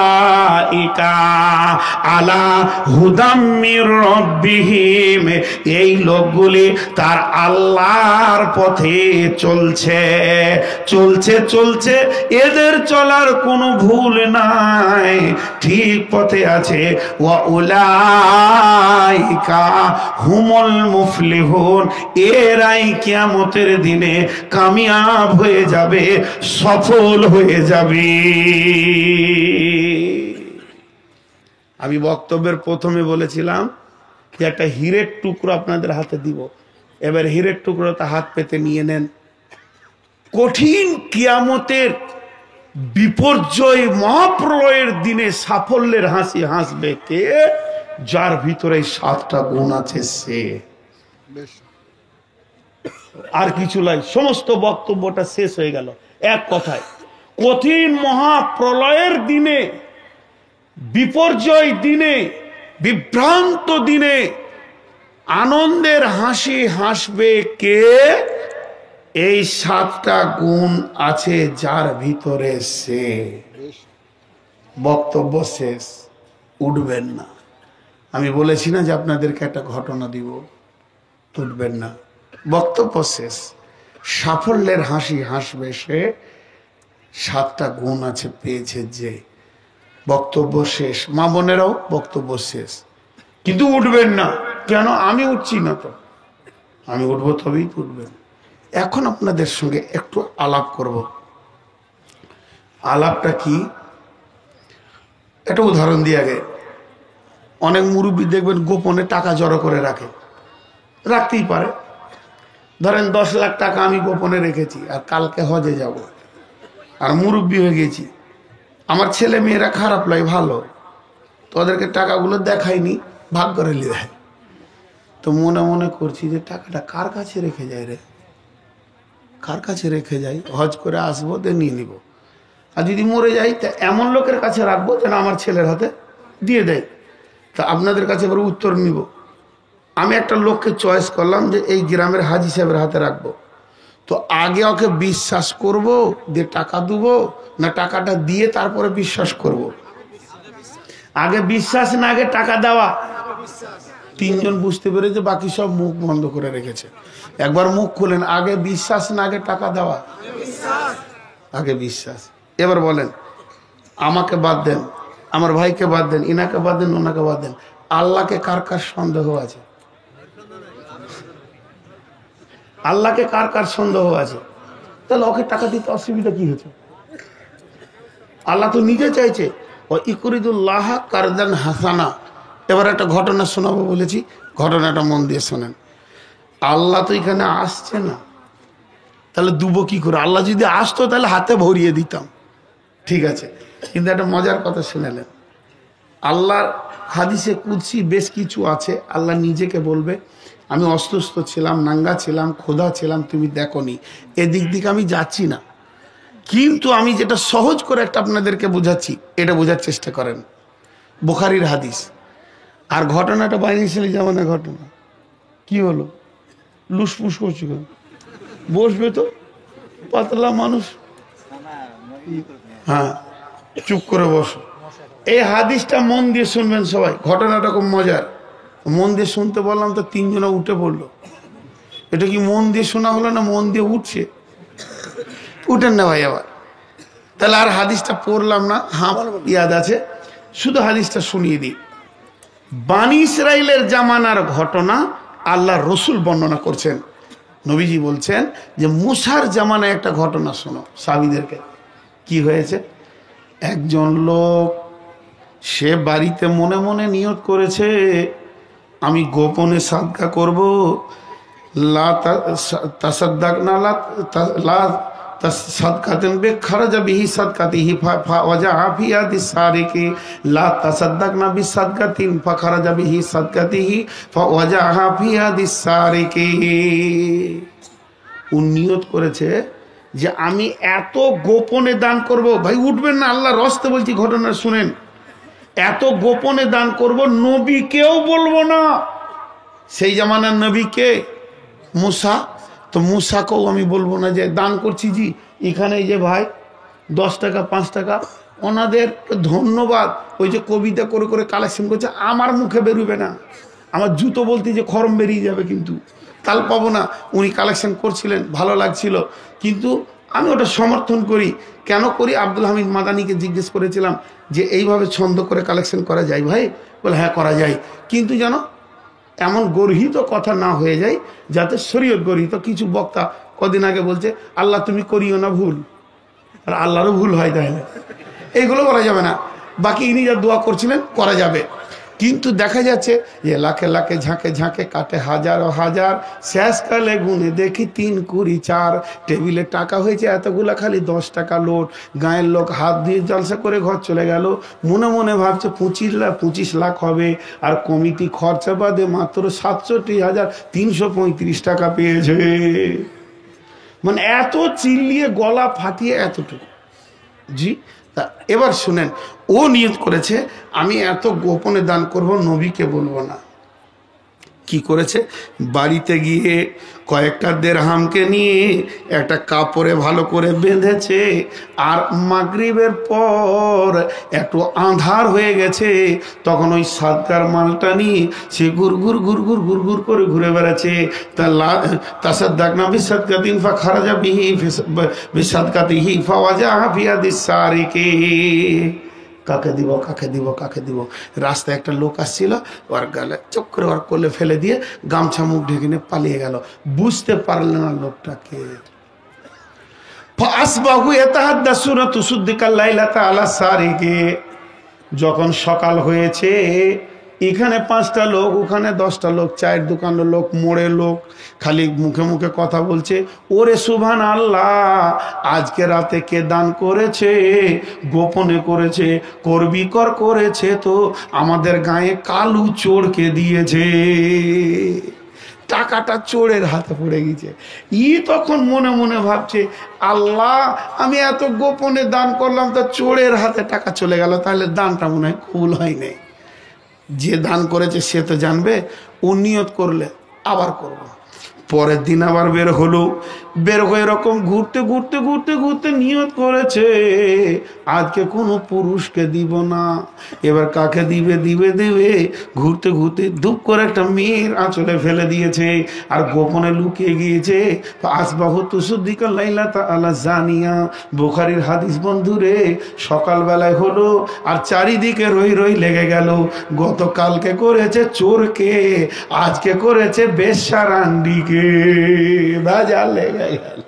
আলা হুদাম মির রাব্বিহিম, এই লোকগুলি তার আল্লাহর পথে চলছে চলছে চলছে, এদের চলার কোনো ভুল নাই, ঠিক পথে আছে। ওয়া উলাইকা হুমুল মুফলিহুন, এরাই কিয়ামতের দিনে কামিয়াব হয়ে যাবে, সফল হয়ে যাবে। আমি বক্তব্যের প্রথমে বলেছিলাম যে একটা হীরের টুকরো আপনাদের হাতে দিব। এবার হীরের টুকরোটা হাত পেতে নিয়ে নেন। কঠিন কিয়ামতের বিপর্যয় মহাপ্রলয়ের দিনে সাফল্যের হাসি হাসবে কে? যার ভিতরে 7টা গুণ আছে সে। আর কিছু নাই, সমস্ত বক্তব্যটা শেষ হয়ে গেল এক কথায়। কঠিন মহাপ্রলয়ের দিনে, বিপর্যয় দিনে, বিভ্রান্ত দিনে আনন্দের হাসি হাসবে কে? এই 7টা গুণ আছে যার ভিতরে সে। বক্তব্য শেষ, উঠবেন না। আমি বলেছি না যে আপনাদেরকে একটা ঘটনা দিব, উঠবেন না, বক্তব্য শেষ। সাফল্যের হাসি হাসবে সে, 7টা গুণ আছে পেয়েছে যে। বক্তব্য শেষ, মা বোনেরাও বক্তব্য শেষ, কিন্তু উঠবেন না। কেন? আমি উঠছি না তো, আমি উঠবো তবেই উঠবেন। এখন আপনাদের সঙ্গে একটু আলাপ করব। আলাপটা কি? একটা উদাহরণ দিয়ে আগে। অনেক মুরব্বী দেখবেন গোপনে টাকা জড়ো করে রাখে, রাখতেই পারে। ধরেন 10 লাখ টাকা আমি গোপনে রেখেছি, আর কালকে হজে যাব, আর মুরব্বী হয়ে গেছি। আমার ছেলে মেয়েরা খারাপ লাগে, ভালো, তো ওদেরকে টাকাগুলো দেখায়নি, ভাগ করে নিয়ে দেয়। তো মনে মনে করছি যে টাকাটা কার কাছে রেখে যায় রে, কার কাছে রেখে যাই, হজ করে আসবো, দিয়ে নিয়ে নিব। আর যদি মরে যাই তা এমন লোকের কাছে রাখবো যেন আমার ছেলের হাতে দিয়ে দেয়। তা আপনাদের কাছে এবার উত্তর নিব। আমি একটা লোককে চয়েস করলাম যে এই গ্রামের হাজি সাহেবের হাতে রাখবো। তো আগে ওকে বিশ্বাস করব, দিয়ে টাকা দেবো, না টাকাটা দিয়ে তারপরে বিশ্বাস করব? আগে বিশ্বাস না আগে টাকা দেওয়া? 3 জন বুঝতে পেরেছে, বাকি সব মুখ বন্ধ করে রেখেছে। একবার মুখ খুলেন, আগে বিশ্বাস না আগে টাকা দেওয়া? আগে বিশ্বাস। এবার বলেন, আমাকে বাদ দেন, আমার ভাইকে বাদ দেন, ইনাকে বাদ দেন, ওনাকে বাদ দেন, আল্লাহকে কার কার সন্দেহ আছে? আল্লাহকে কার কার সন্দেহ আছে? তাহলে ওকে টাকা দিতে অসুবিধা কি হচ্ছে? আল্লাহ তো নিজে চাইছে ও ইকুরিদুল্লাহ কারদান হাসানা। এবার একটা ঘটনা শোনাবো বলেছি, ঘটনাটা মন দিয়ে শোনেন। আল্লাহ তো এখানে আসছে না, তাহলে দুবো কি করে? আল্লাহ যদি আসতো তাহলে হাতে ভরিয়ে দিতাম, ঠিক আছে। কিন্তু একটা মজার কথা শুনেলেন, আল্লাহর হাদিসে কুদসি বেশ কিছু আছে। আল্লাহ নিজেকে বলবে, আমি অসুস্থ ছিলাম, নাঙ্গা ছিলাম, ক্ষুধা ছিলাম, তুমি দেখোনি, এদিক দিকে আমি যাচ্ছি না, কিন্তু আমি যেটা সহজ করে একটা আপনাদেরকে বোঝাচ্ছি, এটা বোঝার চেষ্টা করেন। বুখারীর হাদিস। আর ঘটনাটা বাইরে জামানের ঘটনা। কি হলো? লুসফুস করছি কেন? বসবে তো, পাতলা মানুষ, হ্যাঁ, চুপ করে বসো। এই হাদিসটা মন দিয়ে শুনবেন সবাই, ঘটনাটা খুব মজার। মন দিয়ে শুনতে বললাম তো 3 জনে উঠে পড়লো। এটা কি মন দিয়ে শোনা হলো না মন দিয়ে উঠছে? উঠেন না ভাই আবার। তাহলে আর হাদিসটা পড়লাম না, হ্যাঁ ইয়াদ আছে, শুধু হাদিসটা শুনিয়ে দিই। বানি ইসরাইলের জামানার ঘটনা আল্লাহ রসুল বর্ণনা করছেন। নবীজি বলছেন যে মুসার জামানায় একটা ঘটনা শোনো সাহাবীদেরকে। কি হয়েছে? একজন লোক, সে বাড়িতে মনে মনে নিয়ত করেছে আমি গোপনে সাদকা করব, লা তাসাদদাকনা লা তাসাদকাতেন বিখারাজা বিহি সাদকাতিহি ফাওয়াজা ফি ইয়াদিস সারিকি লা তাসাদদাকনা বিসাদকাতিন ফাখারাজা বিহি সাদকাতিহি ফাওয়াজা ফি ইয়াদিস সারিকি। ও নিয়ত করেছে যে আমি এত গোপনে দান করব। ভাই উঠবেন না, আল্লাহর রাস্তে বলছি, ঘটনা শুনেন। এত গোপনে দান করব, নবীকেও বলবো না। সেই জামানার নবীকে মুসা, তো মুসাকেও আমি বলবো না যে দান করছি জি, এখানে এই যে ভাই 10 টাকা 5 টাকা, ওনাদের ধন্যবাদ। ওই যে কবিতা করে করে কালেকশন করছে, আমার মুখে বেরোবে না, আমার জুতো বলতে যে খরম বেরিয়ে যাবে, কিন্তু তাল পাবো না। উনি কালেকশন করছিলেন, ভালো লাগছিল, কিন্তু আমি ওটা সমর্থন করি। কেন করি? আব্দুল হামিদ মাদানিকে জিজ্ঞেস করেছিলাম যে এইভাবে ছন্দ করে কালেকশন করা যায় ভাই? বলে হ্যাঁ করা যায়, কিন্তু যেন এমন গর্হিত কথা না হয়ে যায় যাতে শরীয়ত গর্হিত। কিছু বক্তা কদিন আগে বলছে আল্লাহ তুমি করিও না ভুল, আর আল্লাহরও ভুল হয়, তাহলে এইগুলো করা যাবে না। বাকি ইনি যা দোয়া করছিলেন করা যাবে। কিন্তু দেখা যাচ্ছে যে লাখে লাখে ঝাঁকে ঝাঁকে কাটে হাজার ও হাজার, শেষকালে গুনে দেখি 3 কুড়ি 4, টেবিলে টাকা হয়েছে এতগুলা, খালি 10 টাকা লোট। গায়ের লোক হাত দিয়ে জলসা করে ঘর চলে গেল, মনে মনে ভাবছে 25 লাখ হবে, আর কমিটি খরচা বাদে মাত্র 67,335 টাকা পেয়েছে। মানে এত চিল্লিয়ে গলা ফাটিয়ে এতটুকু। জি, তা এবার শুনেন, ও নিয়ত করেছে আমি এত গোপনে দান করব, নবীকে বলবো না। কি করেছে, বাড়িতে গিয়ে কয়েকটা দেরহামকে নিয়ে একটা কাপড়ে ভালো করে বেঁধেছে, আর মাগরিবের পর একটু আঁধার হয়ে গেছে, তখন ওই সাদকার মালটা নিয়ে সে গুড়গুড় গুড়গুড় গুড়গুড় করে ঘুরে বেড়াচ্ছে। তাসাদ্দাকনা বিসাদকাতিন ফাখারাজা বিহি বিসাদকাতিহি ফাওয়াজাহা ফিয়াদিস সারিকি। কাকে দিব কাকে দিব কাকে দিব। রাস্তায় একটা লোক আসছিল, ওর গালে চোখ করে ওর কোলে ফেলে দিয়ে গামছা মুখ ঢেকে নিয়ে পালিয়ে গেল, বুঝতে পারলেন না লোকটাকে। ফাসবাহু ইয়াতাহাদ্দাসুনা তুসদ্দিকাল লাইলাতা আলা সারিকি। যখন সকাল হয়েছে, এখানে 5টা লোক, ওখানে 10টা লোক, চায়ের দোকানের লোক, মোড়ের লোক, খালি মুখে মুখে কথা বলছে, ওরে সুবহান আল্লাহ, আজকে রাতে কে দান করেছে, গোপনে করেছে, করবিকর করেছে, তো আমাদের গায়ে কালু চোরকে দিয়েছে, টাকাটা চোরের হাতে পড়ে গেছে। তখন মনে মনে ভাবছে, আল্লাহ আমি এত গোপনে দান করলাম, তা চোরের হাতে টাকা চলে গেল, তাহলে দানটা মনে হয় কবুল হয় নাই। যে দান করেছে সে তো জানবে, ও নিয়ত করলে আবার করব। পরের দিন আবার বের হলো, বের হয়ে এরকম ঘুরতে ঘুরতে ঘুরতে ঘুরতে নিয়ত করেছে আজকে কোনো পুরুষকে দিব না, এবার কাকে দিবে দিবে দিবে, ঘুরতে ঘুরতে ধূপ করে একটা মেয়ের আঁচলে ফেলে দিয়েছে, আর গোপনে লুকিয়ে গিয়েছে। আসবাহু তুসদ্দিকাল লাইলাতা আলা জানিয়া, বুখারীর হাদিস বন্ধুরে। সকালবেলায় হলো, আর চারিদিকে রই রই লেগে গেল। গতকালকে করেছে চোরকে, আজকে করেছে বেশ্যারান্ডিকে, বাজার লেগে গেল।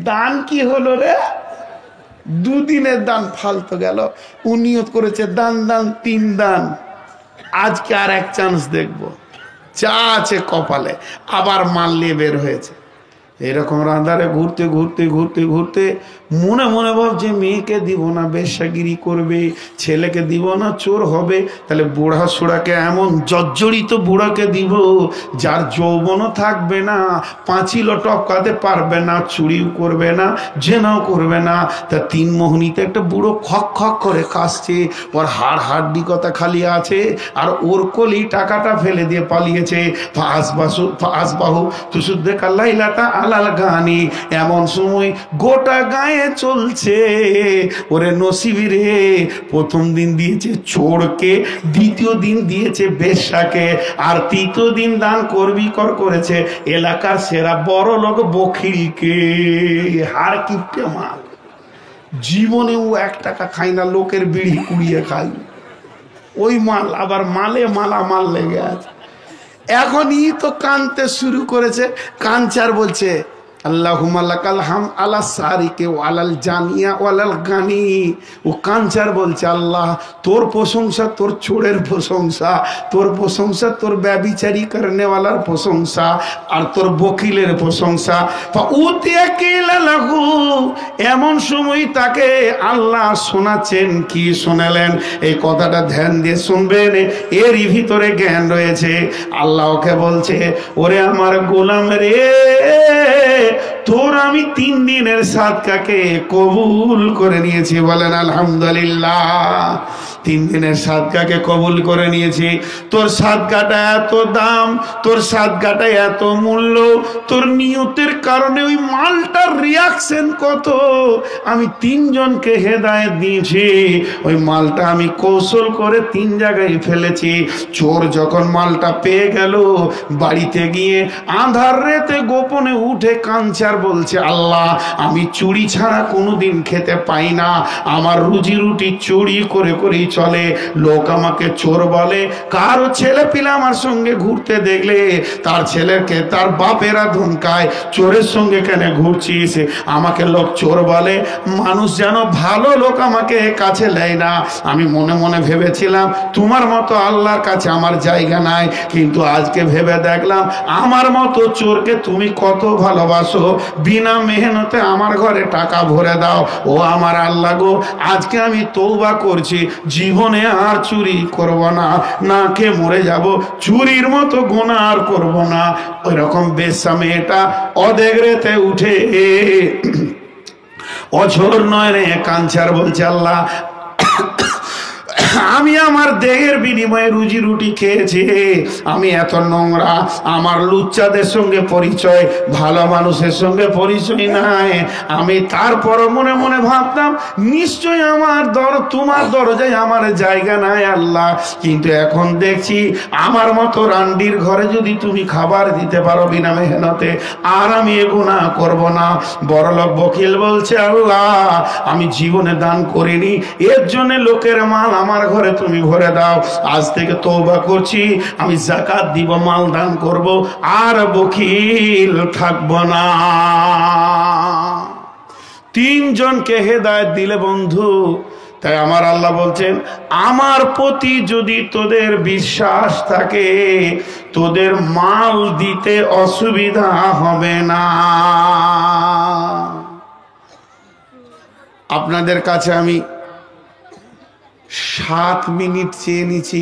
দান কি হলো রে, দুদিনের দান ফালতু গেল। ও নিয়ত করেছে দান দান 3 দান, আজকে আর এক চান্স দেখবো, যা আছে কপালে, আবার মাল নিয়ে বের হয়েছে। এরকম রান্দারে ঘুরতে ঘুরতে ঘুরতে ঘুরতে মনে মনে ভাবছে মেয়েকে দিব না, বেশ্যাগিরি করবে, ছেলেকে দিব না, চোর হবে, তাহলে বুড়া সুড়াকে, এমন জর্জরিত বুড়াকে দিব যার যৌবনও থাকবে না, পাঁচিলও টপকাতে পারবে না, চুরিও করবে না, জেনাও করবে না। তা 3 মোহনীতে একটা বুড়ো খক খক করে কাশছে, ওর হাড্ডি কথা খালি আছে, আর ওর কলি টাকাটা ফেলে দিয়ে পালিয়েছে। আসবাহু তুসদ্দিকাল লাইলাতা আলাল গানি। এমন সময় গোটা গায়ে চলছে, ওরে নসিবি রে, প্রথম দিন দিয়েছে চোরকে, দ্বিতীয় দিন দিয়েছে বেশ্যাকে, আর তৃতীয় দিন দান করবিকর করেছে এলাকার সেরা বড় লোক বখিলকে। হার কিপটে মাল, জীবনেও 1 টাকা খায় না, লোকের বিড়ি কুড়িয়ে খায়, ওই মাল আবার মালে মালামাল লেগে আছে। এখন তো কানতে শুরু করেছে, কানচার বলছে আল্লাহুম্মা লাকাল হাম আলা সারিকে ওয়ালাল জানিয়া ওয়ালাল গানি। ও কানচার বলছে, আল্লাহ তোর প্রশংসা, তোর চোরের প্রশংসা, তোর প্রশংসা, তোর ব্যভিচারী করনেওয়ালার প্রশংসা, আর তোর বকিলের প্রশংসা। এমন সময় তাকে আল্লাহ শোনাচ্ছেন, কি শোনালেন এই কথাটা ধ্যান দিয়ে শুনবেন, এরই ভিতরে জ্ঞান রয়েছে। আল্লাহ ওকে বলছে, ওরে আমার গোলাম রে, তোর আমি 3 দিনের সাদকাকে কবুল করে নিয়েছি, বলেন আলহামদুলিল্লাহ। 3 দিনের সাদকাকে কবুল করে নিয়েছি। তোর সাদকাটা এত দাম, তোর সাদকাটা এত মূল্য, তোর নিয়তের কারণে ওই মালটার রিয়াকশন কত। আমি 3 জনকে হেদায়েত দিয়েছি, ওই মালটা আমি কৌশল করে 3 জায়গায় ফেলেছি। চোর যখন মালটা পেয়ে গেল, বাড়িতে গিয়ে আঁধার রাতে গোপনে উঠে কাঞ্চার বলছে, আল্লাহ আমি চুরি ছাড়া কোনোদিন খেতে পাই না, আমার রুজি রুটি চুরি করে করেই চলে, লোক আমাকে চোর বলে। কারো ছেলে পিলে আমার সঙ্গে ঘুরতে দেখলে তার ছেলেকে তার বাপেরা ধমকায়, চোরের সঙ্গে কেন ঘুরছিস, আমাকে লোক চোর বলে। মানুষ যেন ভালো লোক আমাকে কাছে নেয় না। আমি মনে মনে ভেবেছিলাম তোমার মতো আল্লাহর কাছে আমার জায়গা নাই, কিন্তু আজকে ভেবে দেখলাম আমার মতো চোরকে তুমি কত ভালোবাসো, বিনা মেহনতে আমার ঘরে টাকা ভরে দাও। ও আমার আল্লাহ গো, আজকে আমি তওবা করছি, জীবনে আর চুরি করব না, না খেয়ে মরে যাব, চুরির মতো গুনাহ আর করব না। ওই রকম বেশ্যা মেয়েটা অদেগরেতে উঠে অঝোর নয় রে কাঞ্চার বলছে, আল্লাহ আমি আমার দেহের বিনিময়ে রুজি রুটি খেয়েছি, আমি এত নোংরা, আমার লুচ্চাদের সঙ্গে পরিচয়, ভালো মানুষের সঙ্গে পরিচয় নাই। আমি তারপরও মনে মনে ভাবতাম নিশ্চয় আমার তোমার দরজায় আমার জায়গা নাই আল্লাহ। কিন্তু এখন দেখছি আমার মতো রান্ডির ঘরে যদি তুমি খাবার দিতে পারো বিনা মেহনতে, আর আমি এ গুনাহ করব না। বড়লোক বকিল বলছে আল্লাহ আমি জীবনে দান করিনি, এর জন্য লোকের মাল আমার ঘরে তুমি ভরে দাও। আজ থেকে তওবা করছি, আমি যাকাত দিব, মাল দান করব, আর বকিল থাকব না। তিনজনকে হেদায়েত দিলে বন্ধু। তাই আমার আল্লাহ বলছেন আমার প্রতি যদি তোদের বিশ্বাস থাকে তোদের মাল দিতে অসুবিধা হবে না। আপনাদের কাছে আমি 7 মিনিট চেয়ে নিচ্ছি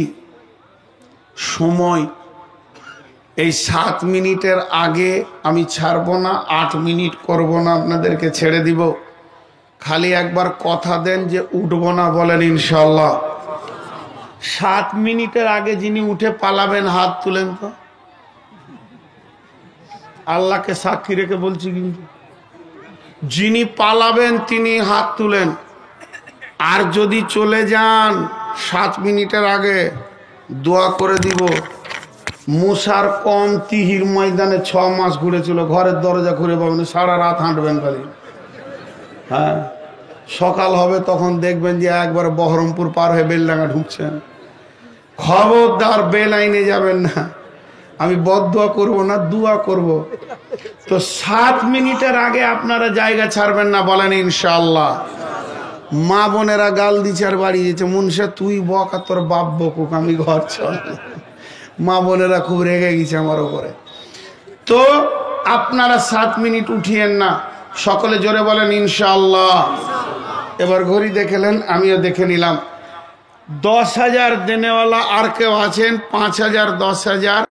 সময়। এই 7 মিনিটের আগে আমি ছাড়বো না, 8 মিনিট করব না, আপনাদেরকে ছেড়ে দিব। খালি একবার কথা দেন যে উঠবো না, বলেন ইনশাল্লাহ। 7 মিনিটের আগে যিনি উঠে পালাবেন হাত তুলেন তো। আল্লাহকে সাক্ষী রেখে বলছি, কিন্তু যিনি পালাবেন তিনি হাত তুলেন। আর যদি চলে যান 7 মিনিটের আগে, দোয়া করে দিব। মুসার কম তিহির ময়দানে 6 মাস ঘুরেছিল, ঘরের দরজা ঘুরে পাবেন, সারা রাত হাঁটবেন খালি। হ্যাঁ, সকাল হবে তখন দেখবেন যে একবার বহরমপুর পার হয়ে বেলডাঙ্গা ঢুকছেন। খবরদার বেলাইনে যাবেন না। আমি বদদোয়া করব না, দোয়া করব। তো 7 মিনিটের আগে আপনারা জায়গা ছাড়বেন না, বলেন ইনশাআল্লাহ। মা বোনেরা গাল দিচ্ছে আর বাড়ি দিচ্ছে, মুনশা তুই বক আর তোর বাপ বকুক, আমি ঘর চল। মা বোনেরা খুব রেগে গেছে আমার উপরে। তো আপনারা 7 মিনিট উঠিয়েন না, সকলে জোরে বলেন ইনশাআল্লাহ। এবার ঘড়ি দেখলেন, আমিও দেখে নিলাম। 10,000 দেনেওয়ালা আর কেউ আছেন? 5,000, 10,000?